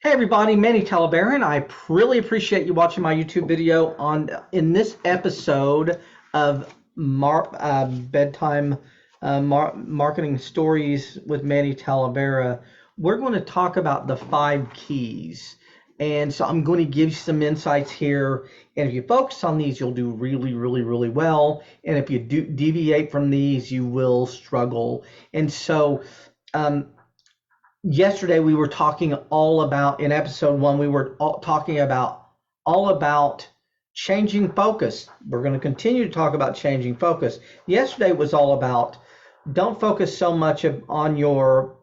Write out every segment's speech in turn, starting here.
Hey everybody, Manny Talavera, and I really appreciate you watching my YouTube video in this episode of Bedtime Marketing Stories with Manny Talavera. We're going to talk about the 5 keys. And so I'm going to give you some insights here. And if you focus on these, you'll do really, really, really well. And if you do deviate from these, you will struggle. And so yesterday we were talking all about, in episode 1 we were talking about all about changing focus. We're going to continue to talk about changing focus. Yesterday was all about don't focus so much on your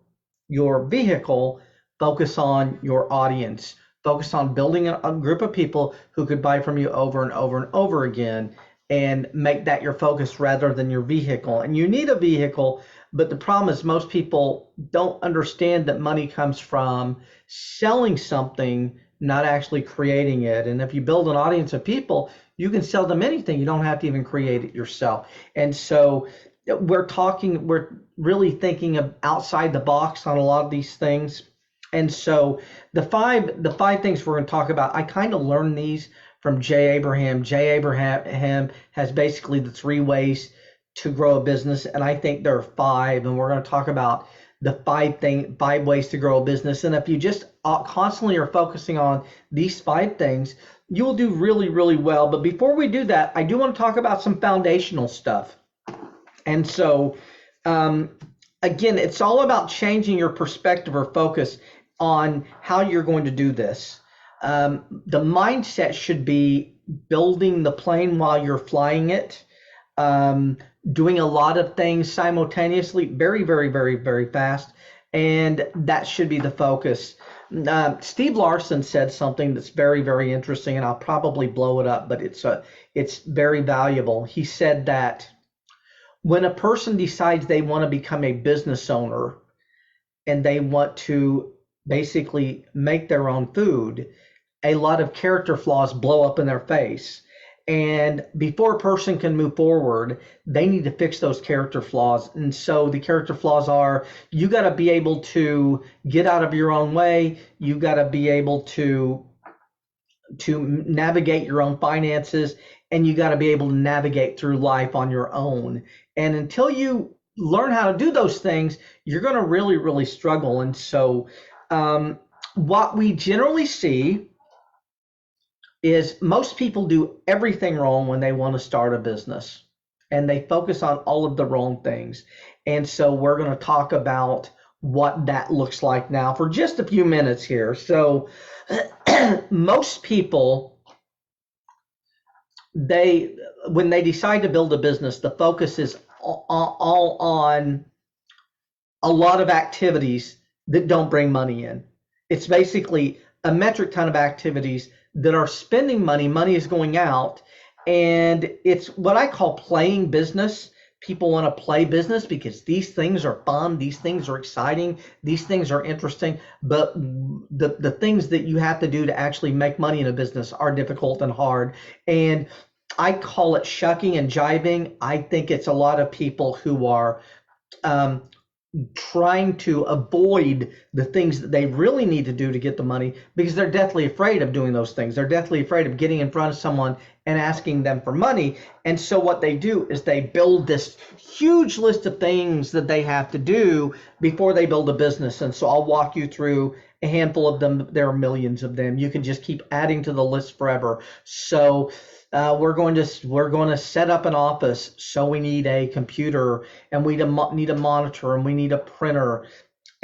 vehicle, focus on your audience, focus on building a group of people who could buy from you over and over and over again, and make that your focus rather than your vehicle. And you need a vehicle, but the problem is most people don't understand that money comes from selling something, not actually creating it. And if you build an audience of people, you can sell them anything. You don't have to even create it yourself. And so we're really thinking of outside the box on a lot of these things. And so the five things we're going to talk about, I kind of learned these from Jay Abraham. Jay Abraham has basically the 3 ways to grow a business, and I think there are 5, and we're going to talk about the 5 ways to grow a business. And if you just constantly are focusing on these 5 things, you'll do really, really well. But before we do that, I do want to talk about some foundational stuff. And so again, it's all about changing your perspective or focus on how you're going to do this. The mindset should be building the plane while you're flying it, doing a lot of things simultaneously, very, very, very, very fast, and that should be the focus. Steve Larson said something that's very, very interesting, and I'll probably blow it up, but it's very valuable. He said that when a person decides they want to become a business owner and they want to basically make their own food, a lot of character flaws blow up in their face. And before a person can move forward, they need to fix those character flaws. And so the character flaws are, you got to be able to get out of your own way. You got to be able to navigate your own finances, and you got to be able to navigate through life on your own. And until you learn how to do those things, you're going to really, really struggle. And so what we generally see is most people do everything wrong when they want to start a business, and they focus on all of the wrong things. And so we're going to talk about what that looks like now for just a few minutes here. So most people, when they decide to build a business, the focus is all on a lot of activities that don't bring money in. It's basically a metric ton of activities that are spending money. Money is going out, and it's what I call playing business. People want to play business because these things are fun, these things are exciting, these things are interesting, but the things that you have to do to actually make money in a business are difficult and hard. And I call it shucking and jiving. I think it's a lot of people who are trying to avoid the things that they really need to do to get the money because they're deathly afraid of doing those things. They're deathly afraid of getting in front of someone and asking them for money. And so what they do is they build this huge list of things that they have to do before they build a business. And so I'll walk you through a handful of them. There are millions of them. You can just keep adding to the list forever. So we're going to set up an office, so we need a computer, and we need a monitor, and we need a printer,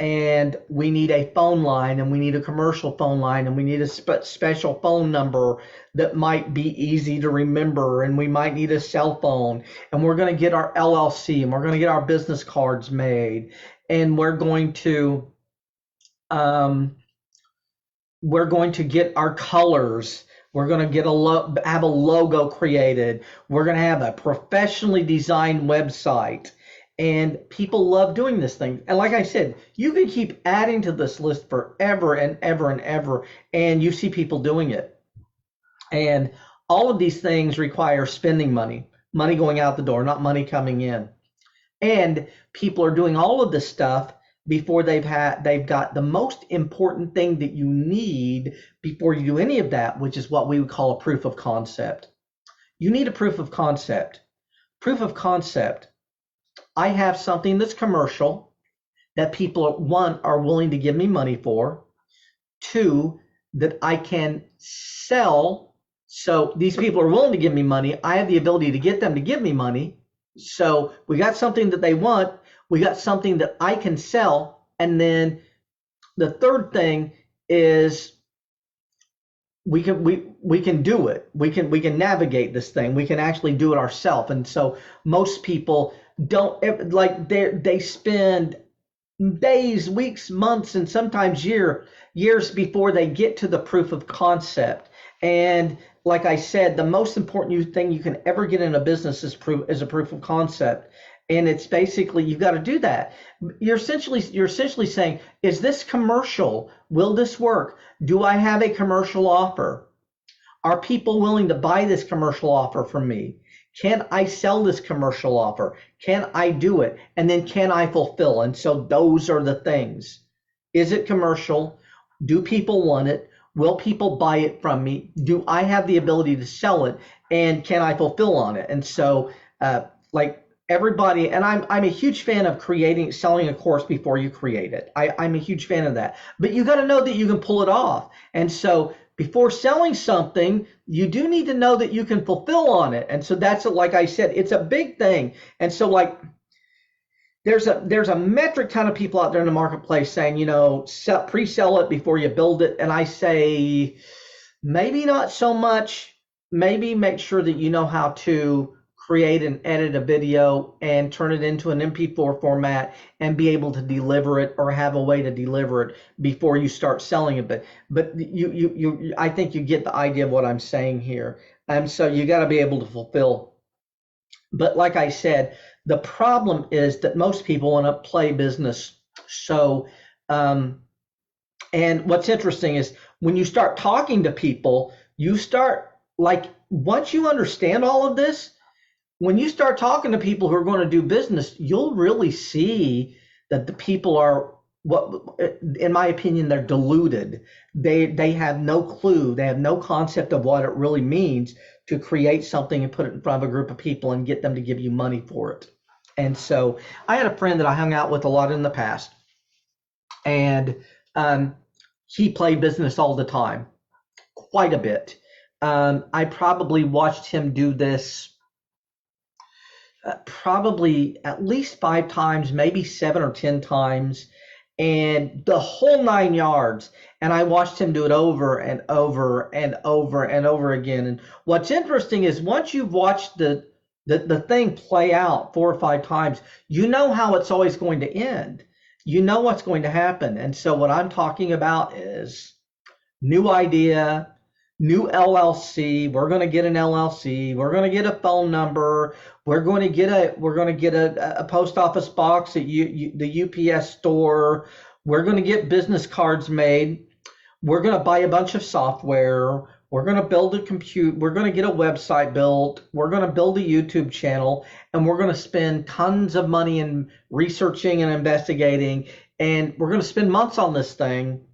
and we need a phone line, and we need a commercial phone line, and we need a special phone number that might be easy to remember, and we might need a cell phone, and we're going to get our LLC, and we're going to get our business cards made, and we're going to get our colors. We're going to have a logo created. We're going to have a professionally designed website. And people love doing this thing. And like I said, you can keep adding to this list forever and ever and ever. And you see people doing it. And all of these things require spending money going out the door, not money coming in. And people are doing all of this stuff before they've got the most important thing that you need before you do any of that, which is what we would call a proof of concept. You need a proof of concept. Proof of concept. I have something that's commercial that people, one, are willing to give me money for. Two, that I can sell. So these people are willing to give me money. I have the ability to get them to give me money. So we got something that they want. We got something that I can sell. And then the third thing is we can do it. We can navigate this thing. We can actually do it ourselves. And so most people don't, like, they spend days, weeks, months, and sometimes years before they get to the proof of concept. And like I said, the most important thing you can ever get in a business is a proof of concept. And it's basically, you've got to do that. You're essentially saying, is this commercial? Will this work? Do I have a commercial offer? Are people willing to buy this commercial offer from me? Can I sell this commercial offer? Can I do it? And then can I fulfill? And so those are the things. Is it commercial? Do people want it? Will people buy it from me? Do I have the ability to sell it? And can I fulfill on it? And so, like everybody, and I'm a huge fan of selling a course before you create it. I'm a huge fan of that. But you got to know that you can pull it off. And so before selling something, you do need to know that you can fulfill on it. And so that's, like I said, it's a big thing. And so, like, there's a metric ton of people out there in the marketplace saying, pre-sell it before you build it. And I say, maybe not so much. Maybe make sure that you know how to create and edit a video and turn it into an MP4 format and be able to deliver it, or have a way to deliver it before you start selling it. But I think you get the idea of what I'm saying here. And so you got to be able to fulfill. But like I said, the problem is that most people want to play business. So, and what's interesting is when you start talking to people, you start, like, once you understand all of this, when you start talking to people who are going to do business, you'll really see that the people are, in my opinion, they're deluded. They have no clue. They have no concept of what it really means to create something and put it in front of a group of people and get them to give you money for it. And so I had a friend that I hung out with a lot in the past, and he played business all the time, quite a bit. I probably watched him do this probably at least 5 times, maybe 7 or 10 times, and the whole 9 yards. And I watched him do it over and over and over and over again. And what's interesting is once you've watched the thing play out 4 or 5 times, you know how it's always going to end. You know what's going to happen. And so what I'm talking about is new idea, new LLC. We're going to get an LLC. We're going to get a phone number. We're going to get a post office box at the UPS store. We're going to get business cards made. We're going to buy a bunch of software. We're going to build a compute. We're going to get a website built. We're going to build a YouTube channel, and we're going to spend tons of money in researching and investigating. And we're going to spend months on this thing.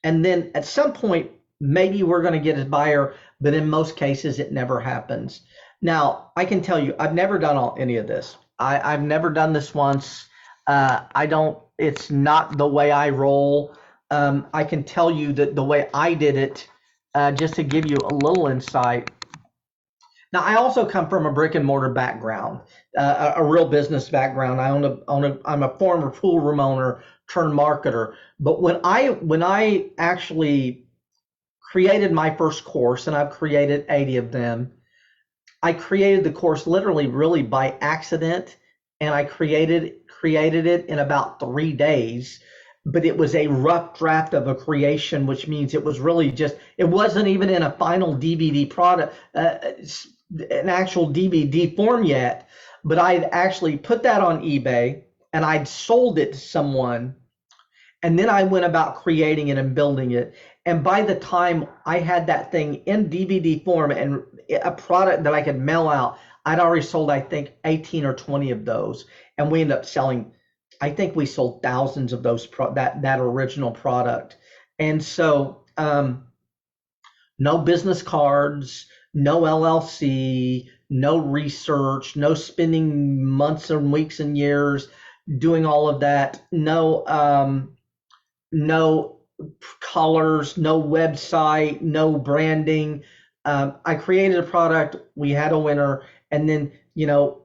And then at some point, maybe we're going to get a buyer, but in most cases, it never happens. Now, I can tell you, I've never done any of this. I've never done this once. It's not the way I roll. I can tell you that the way I did it, just to give you a little insight. Now, I also come from a brick and mortar background, a real business background. I'm a former pool room owner turned marketer. But when I actually created my first course, and I've created 80 of them, I created the course literally really by accident, and I created it in about 3 days. But it was a rough draft of a creation, which means it was really it wasn't even in a final DVD product, an actual DVD form yet. But I'd actually put that on eBay, and I'd sold it to someone. And then I went about creating it and building it. And by the time I had that thing in DVD form and a product that I could mail out, I'd already sold, I think, 18 or 20 of those. And we ended up selling I think we sold thousands of those that original product. And so no business cards, no LLC, no research, no spending months and weeks and years doing all of that. No colors, no website, no branding. I created a product. We had a winner, and then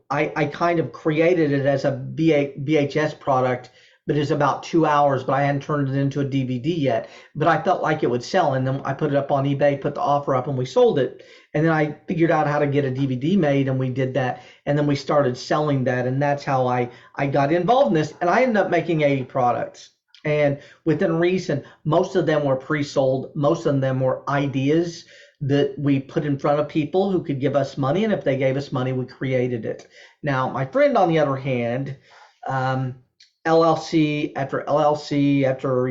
I kind of created it as a VHS product, but it's about 2 hours. But I hadn't turned it into a DVD yet. But I felt like it would sell, and then I put it up on eBay, put the offer up, and we sold it. And then I figured out how to get a DVD made, and we did that. And then we started selling that, and that's how I got involved in this. And I ended up making 80 products. And within reason, most of them were pre-sold. Most of them were ideas that we put in front of people who could give us money. And if they gave us money, we created it. Now, my friend, on the other hand, LLC after LLC after,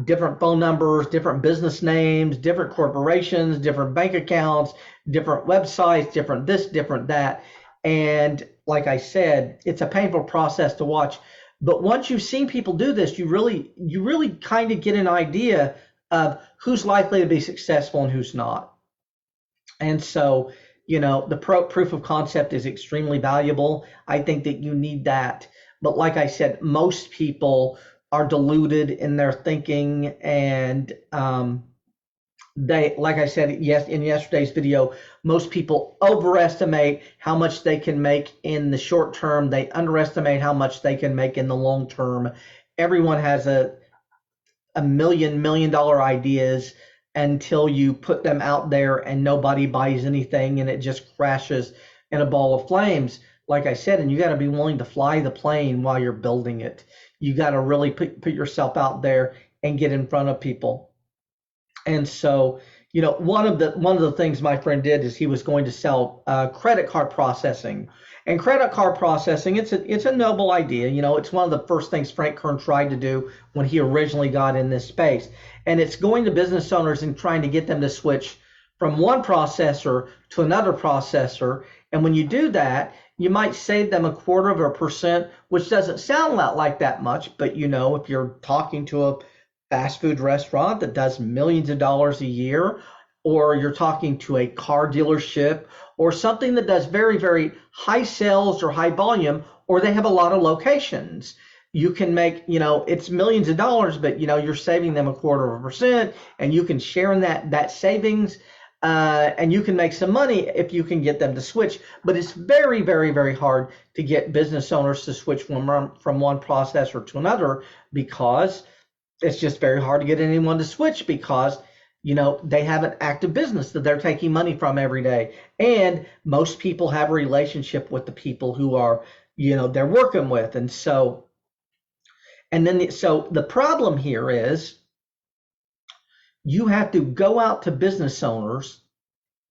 different phone numbers, different business names, different corporations, different bank accounts, different websites, different this, different that. And like I said, it's a painful process to watch. But once you've seen people do this, you really kind of get an idea of who's likely to be successful and who's not. And so, the proof of concept is extremely valuable. I think that you need that. But like I said, most people are deluded in their thinking, and they, like I said, yes, in yesterday's video, most people overestimate how much they can make in the short term. They underestimate how much they can make in the long term. Everyone has a million dollar ideas until you put them out there and nobody buys anything, and it just crashes in a ball of flames. Like I said, and you got to be willing to fly the plane while you're building it. You got to really put yourself out there and get in front of people. And so, one of the things my friend did is he was going to sell credit card processing. And credit card processing, it's a noble idea. It's one of the first things Frank Kern tried to do when he originally got in this space. And it's going to business owners and trying to get them to switch from one processor to another processor. And when you do that, you might save them 0.25%, which doesn't sound like that much. But if you're talking to a fast food restaurant that does millions of dollars a year, or you're talking to a car dealership or something that does very, very high sales or high volume, or they have a lot of locations, you can make, it's millions of dollars, but you're saving them 0.25%, and you can share in that savings, and you can make some money if you can get them to switch. But it's very, very, very hard to get business owners to switch from one processor to another, because it's just very hard to get anyone to switch, because they have an active business that they're taking money from every day. And most people have a relationship with the people who are, they're working with. And so, so the problem here is you have to go out to business owners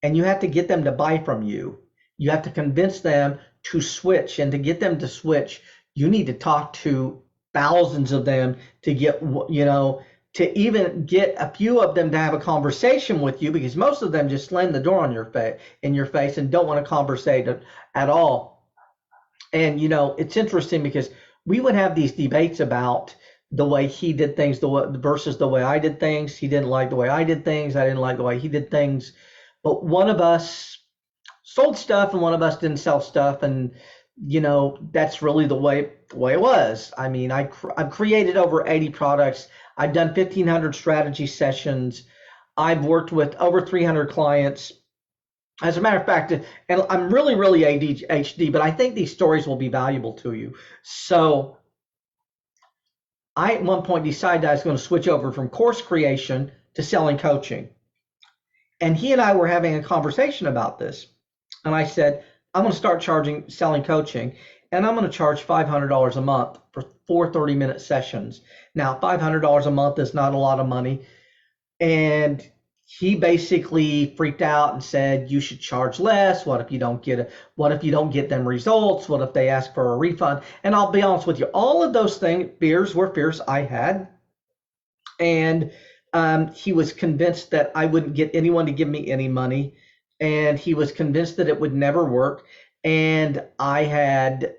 and you have to get them to buy from you. You have to convince them to switch, and to get them to switch, you need to talk to thousands of them to get, to even get a few of them to have a conversation with you, because most of them just slam the door on in your face and don't want to conversate at all. And it's interesting because we would have these debates about the way he did things versus the way I did things. He didn't like the way I did things. I didn't like the way he did things. But one of us sold stuff and one of us didn't sell stuff, and that's really the way it was. I mean, I've created over 80 products. I've done 1,500 strategy sessions. I've worked with over 300 clients. As a matter of fact, and I'm really, really ADHD, but I think these stories will be valuable to you. So I, at one point, decided I was going to switch over from course creation to selling coaching. And he and I were having a conversation about this. And I said, I'm going to start selling coaching, and I'm going to charge $500 a month for 4 30-minute sessions. Now, $500 a month is not a lot of money. And he basically freaked out and said, you should charge less. What if you don't get them results? What if they ask for a refund? And I'll be honest with you, all of those fears were fears I had. And he was convinced that I wouldn't get anyone to give me any money. And he was convinced that it would never work. And I had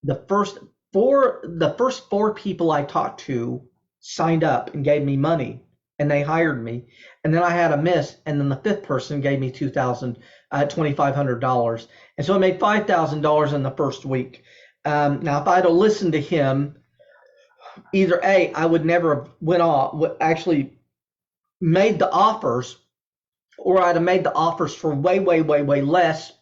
the first the first four people I talked to signed up and gave me money, and they hired me. And then I had a miss, and then the fifth person gave me $2,500, and so I made $5,000 in the first week. Now, if I'd have listened to him, either A, I would never have went off, actually made the offers, or I'd have made the offers for way, way, way, way less,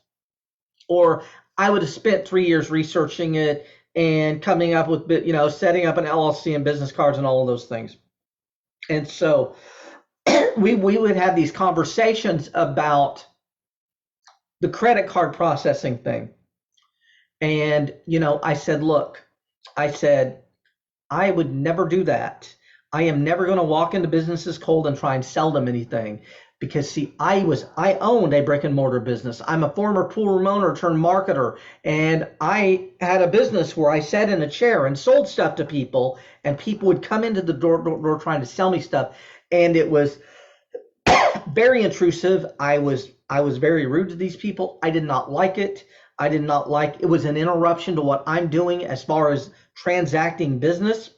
or I would have spent 3 years researching it and coming up with, setting up an LLC and business cards and all of those things. And so we would have these conversations about the credit card processing thing. And, I said, look, I would never do that. I am never going to walk into businesses cold and try and sell them anything. Because see, I owned a brick and mortar business. I'm a former pool room owner turned marketer, and I had a business where I sat in a chair and sold stuff to people, and people would come into the door trying to sell me stuff, and it was very intrusive. I was very rude to these people. I did not like it. It was an interruption to what I'm doing as far as transacting business.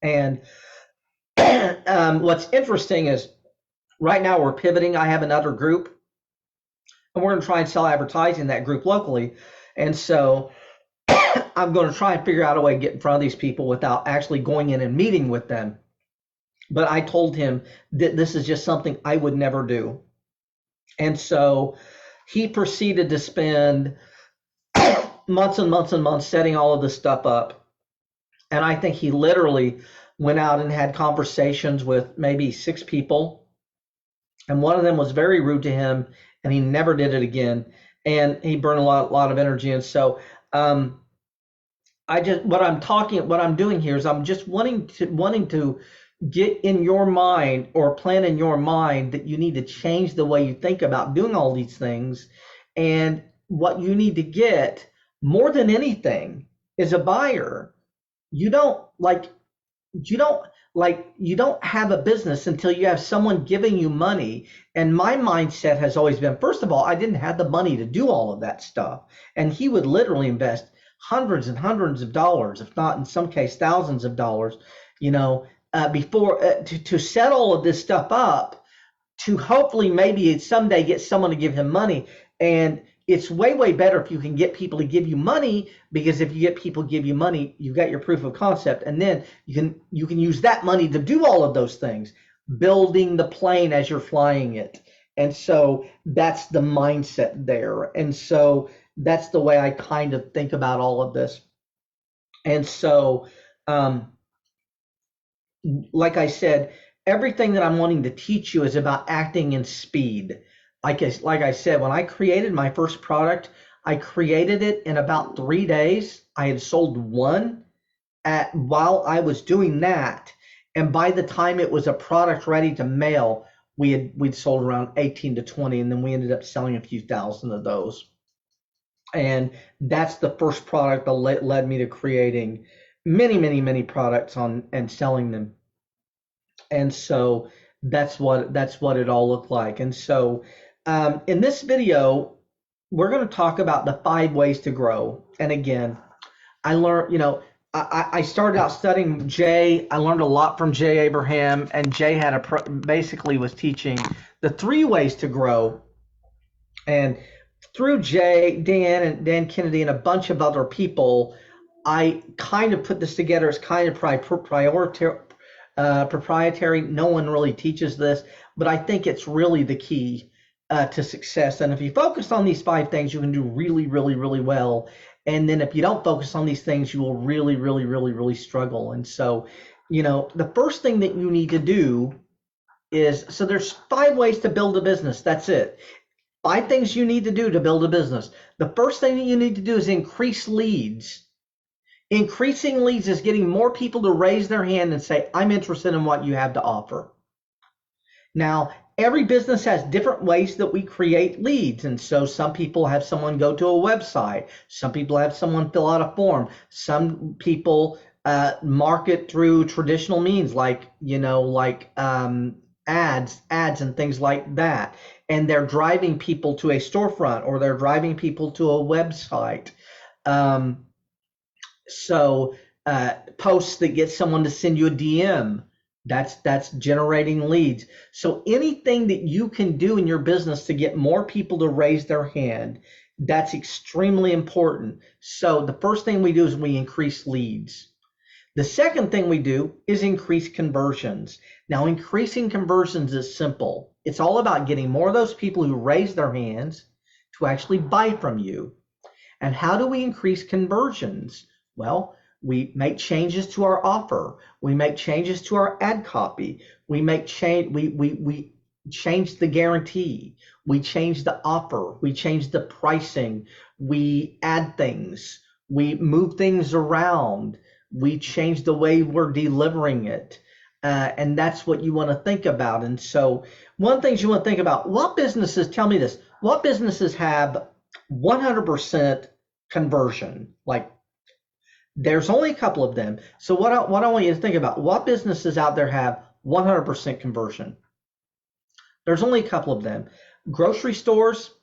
And what's interesting is right now we're pivoting. I have another group, and we're going to try and sell advertising in that group locally. And so I'm going to try and figure out a way to get in front of these people without actually going in and meeting with them. But I told him that this is just something I would never do. And so he proceeded to spend months and months and months setting all of this stuff up. And I think he literally went out and had conversations with maybe 6 people. And one of them was very rude to him, and he never did it again. And he burned a lot of energy. And so what I'm doing here is I'm just wanting to get in your mind or plan in your mind that you need to change the way you think about doing all these things. And what you need to get more than anything is a buyer. You don't have a business until you have someone giving you money. And my mindset has always been, first of all, I didn't have the money to do all of that stuff. And he would literally invest hundreds and hundreds of dollars, if not in some case thousands of dollars, before to set all of this stuff up, to hopefully maybe someday get someone to give him money. And it's way, way better if you can get people to give you money, because if you get people to give you money, you've got your proof of concept, and then you can use that money to do all of those things, building the plane as you're flying it. And so that's the mindset there. And so that's the way I kind of think about all of this. And so, like I said, everything that I'm wanting to teach you is about acting in speed. Like I said, when I created my first product, I created it in about 3 days. I had sold one while I was doing that. And by the time it was a product ready to mail, we'd sold around 18 to 20, and then we ended up selling a few thousand of those. And that's the first product that led me to creating many, many, many products and selling them. And so that's what it all looked like. And so in this video, we're going to talk about the 5 ways to grow. And again, I learned, I started out studying Jay. I learned a lot from Jay Abraham, and Jay basically was teaching the 3 ways to grow. And through Jay, Dan Kennedy, and a bunch of other people, I kind of put this together as kind of proprietary. No one really teaches this, but I think it's really the key to success. And if you focus on these 5 things, you can do really, really, really well. And then if you don't focus on these things, you will really, really, really, really struggle. And so, the first thing that you need to do is, so there's 5 ways to build a business. That's it. 5 things you need to do to build a business. The first thing that you need to do is increase leads. Increasing leads is getting more people to raise their hand and say, I'm interested in what you have to offer. Now, every business has different ways that we create leads. And so some people have someone go to a website. Some people have someone fill out a form. Some people market through traditional means like ads and things like that. And they're driving people to a storefront, or they're driving people to a website. So posts that get someone to send you a DM, that's generating leads. So anything that you can do in your business to get more people to raise their hand, that's extremely important. So the first thing we do is we increase leads. The second thing we do is increase conversions. Now, increasing conversions is simple. It's all about getting more of those people who raise their hands to actually buy from you. And how do we increase conversions? Well, we make changes to our offer. We make changes to our ad copy. We change the guarantee. We change the offer. We change the pricing. We add things. We move things around. We change the way we're delivering it. And that's what you want to think about. And so one thing you want to think about, what businesses, tell me this, what businesses have 100% conversion? Like, there's only a couple of them. So what I want you to think about, what businesses out there have 100% conversion? There's only a couple of them. Grocery stores,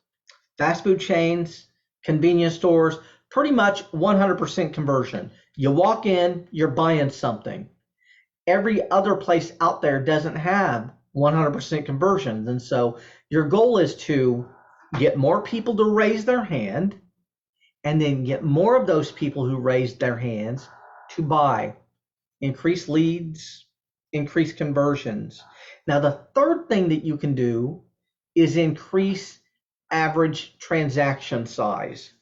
fast food chains, convenience stores, pretty much 100% conversion. You walk in, you're buying something. Every other place out there doesn't have 100% conversions. And so your goal is to get more people to raise their hand, and then get more of those people who raised their hands to buy. Increase leads, increase conversions. Now, the third thing that you can do is increase average transaction size.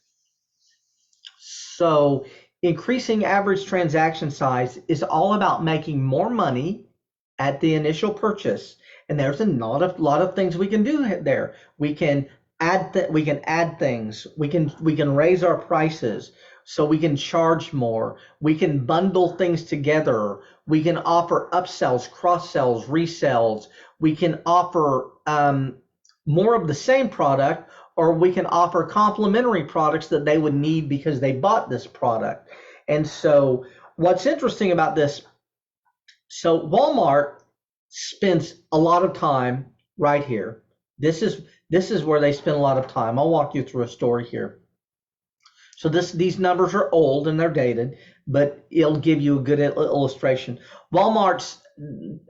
So increasing average transaction size is all about making more money at the initial purchase. And there's a lot of things we can do there. We can we can add things. We can raise our prices so we can charge more. We can bundle things together. We can offer upsells, cross sells, resells. We can offer more of the same product, or we can offer complementary products that they would need because they bought this product. And so what's interesting about this, so Walmart spends a lot of time right here. This is where they spend a lot of time. I'll walk you through a story here. So these numbers are old and they're dated, but it'll give you a good illustration. Walmart's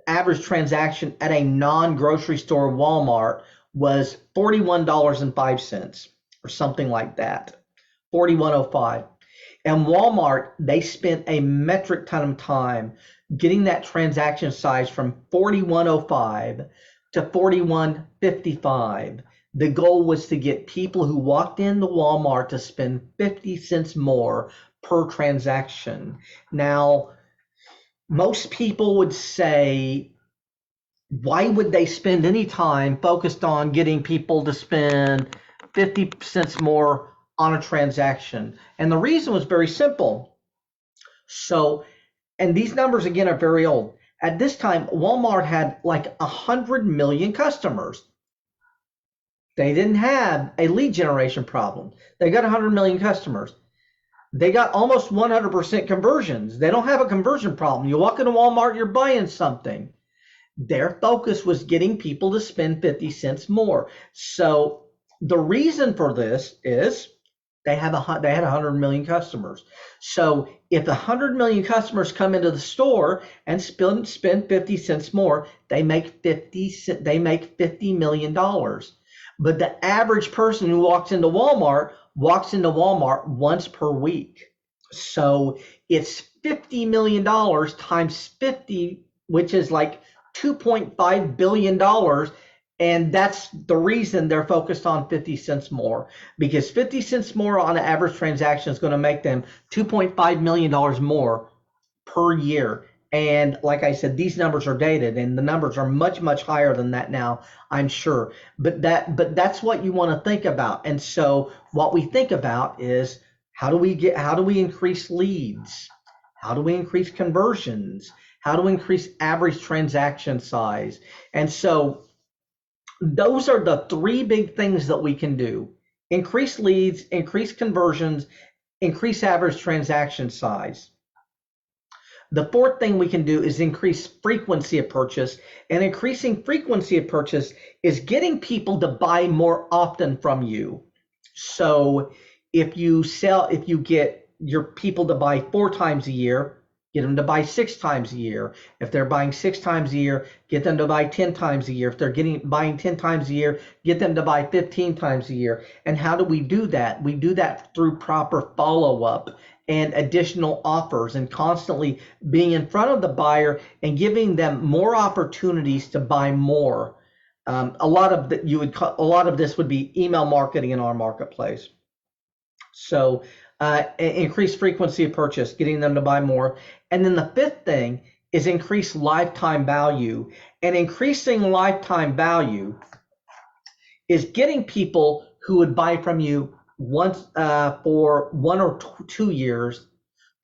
average transaction at a non-grocery store Walmart was $41.05 or something like that. 41.05. And Walmart, they spent a metric ton of time getting that transaction size from 41.05 to 41.55. The goal was to get people who walked into Walmart to spend 50 cents more per transaction. Now, most people would say, why would they spend any time focused on getting people to spend 50 cents more on a transaction? And the reason was very simple. So, and these numbers again are very old. At this time, Walmart had like 100 million customers. They didn't have a lead generation problem. They got 100 million customers. They got almost 100% conversions. They don't have a conversion problem. You walk into Walmart, you're buying something. Their focus was getting people to spend 50 cents more. So the reason for this is they had 100 million customers. So if 100 million customers come into the store and spend 50 cents more, they make $50 million. But the average person who walks into Walmart once per week. So it's $50 million times 50, which is like $2.5 billion. And that's the reason they're focused on 50 cents more, because 50 cents more on an average transaction is going to make them $2.5 million more per year. And like I said, these numbers are dated, and the numbers are much, much higher than that now, I'm sure. But that's what you want to think about. And so what we think about is how do we increase leads? How do we increase conversions? How do we increase average transaction size? And so those are the three big things that we can do: increase leads, increase conversions, increase average transaction size. The fourth thing we can do is increase frequency of purchase, and increasing frequency of purchase is getting people to buy more often from you. So if you get your people to buy 4 times a year, get them to buy 6 times a year. If they're buying 6 times a year, get them to buy 10 times a year. If they're buying 10 times a year, get them to buy 15 times a year. And how do we do that? We do that through proper follow-up and additional offers, and constantly being in front of the buyer and giving them more opportunities to buy more. A lot of this would be email marketing in our marketplace. So increase frequency of purchase, getting them to buy more. And then the fifth thing is increase lifetime value. And increasing lifetime value is getting people who would buy from you once for 1 or 2 years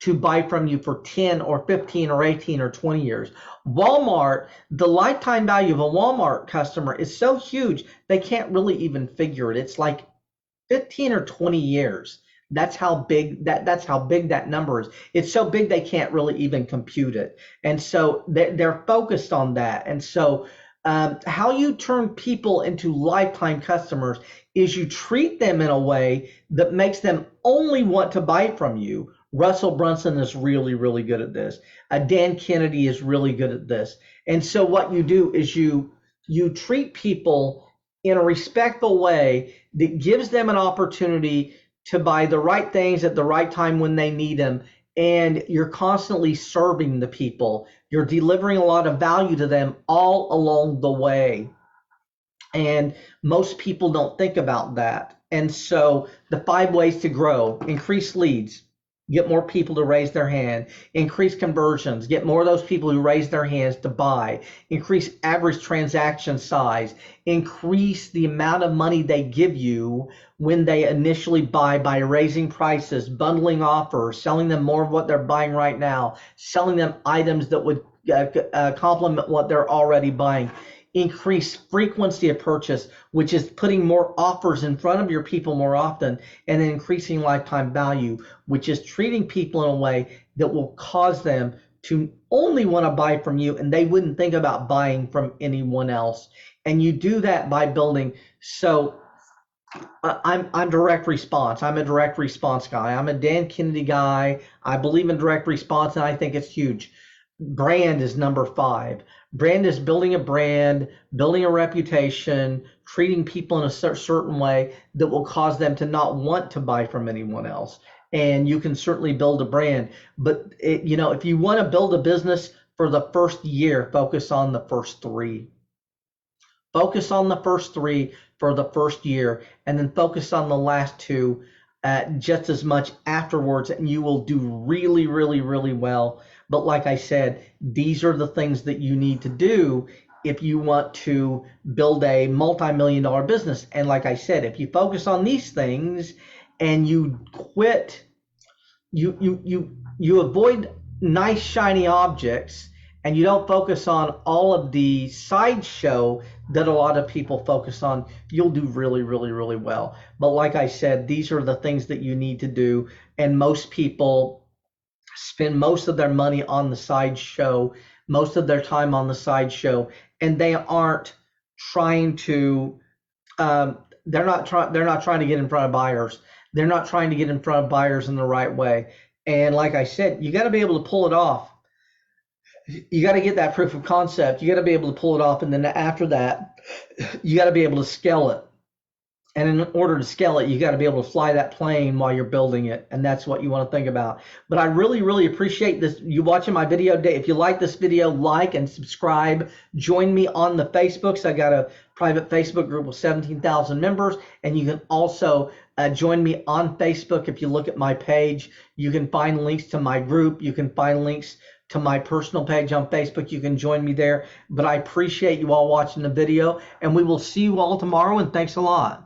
to buy from you for 10 or 15 or 18 or 20 years. Walmart, the lifetime value of a Walmart customer is so huge, they can't really even figure it. It's like 15 or 20 years. That's how big that number is. It's so big they can't really even compute it. And so they're focused on that. And so how you turn people into lifetime customers is you treat them in a way that makes them only want to buy from you. Russell Brunson is really, really good at this. Dan Kennedy is really good at this. And so what you do is you treat people in a respectful way that gives them an opportunity to buy the right things at the right time when they need them. And you're constantly serving the people. You're delivering a lot of value to them all along the way. And most people don't think about that. And so the 5 ways to grow: increase leads, get more people to raise their hand; increase conversions, get more of those people who raise their hands to buy; increase average transaction size; increase the amount of money they give you when they initially buy by raising prices, bundling offers, selling them more of what they're buying right now, selling them items that would complement what they're already buying; increase frequency of purchase, which is putting more offers in front of your people more often; and then increasing lifetime value, which is treating people in a way that will cause them to only want to buy from you, and they wouldn't think about buying from anyone else. And you do that by building. So I'm direct response. I'm a direct response guy. I'm a Dan Kennedy guy. I believe in direct response, and I think it's huge. Brand is number 5. Brand is building a brand, building a reputation, treating people in a certain way that will cause them to not want to buy from anyone else. And you can certainly build a brand, but if you want to build a business for the first year, focus on the first 3. Focus on the first 3 for the first year, and then focus on the last 2 just as much afterwards, and you will do really, really, really well. But like I said, these are the things that you need to do if you want to build a multi-million-dollar business. And like I said, if you focus on these things and you quit, you avoid nice shiny objects, and you don't focus on all of the sideshow that a lot of people focus on, you'll do really, really, really well. But like I said, these are the things that you need to do. And most people spend most of their money on the sideshow, most of their time on the sideshow, and they aren't trying to they're not trying to get in front of buyers. They're not trying to get in front of buyers in the right way. And like I said, you got to be able to pull it off. You got to get that proof of concept. You got to be able to pull it off, and then after that, you got to be able to scale it. And in order to scale it, you got to be able to fly that plane while you're building it. And that's what you want to think about. But I really, really appreciate this. You watching my video today. If you like this video, like and subscribe. Join me on the Facebooks. I got a private Facebook group with 17,000 members. And you can also join me on Facebook. If you look at my page, you can find links to my group. You can find links to my personal page on Facebook. You can join me there. But I appreciate you all watching the video. And we will see you all tomorrow. And thanks a lot.